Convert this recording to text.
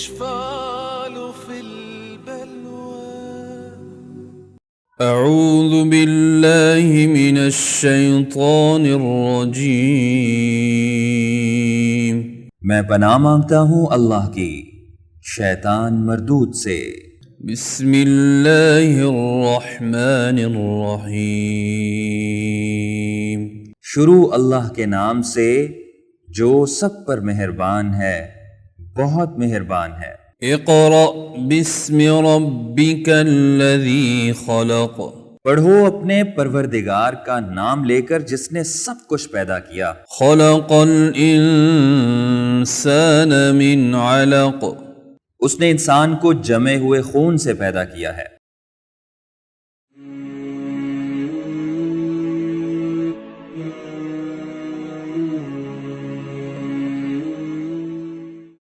الإشفال في البلوى. أعوذ بالله من الشيطان الرجيم। मैं पनाह मांगता हूँ अल्लाह की शैतान मरदूद से। बिस्मिल्लाहिर्रहमानिर्रहीम। शुरू अल्लाह के नाम से जो सब पर मेहरबान है, बहुत मेहरबान है। इक़रा बिस्मि रब्बिकल्लज़ी खलक़। पढ़ो अपने परवरदिगार का नाम लेकर जिसने सब कुछ पैदा किया। खलक़ल इंसान मिन अलक़। उसने इंसान को जमे हुए खून से पैदा किया है।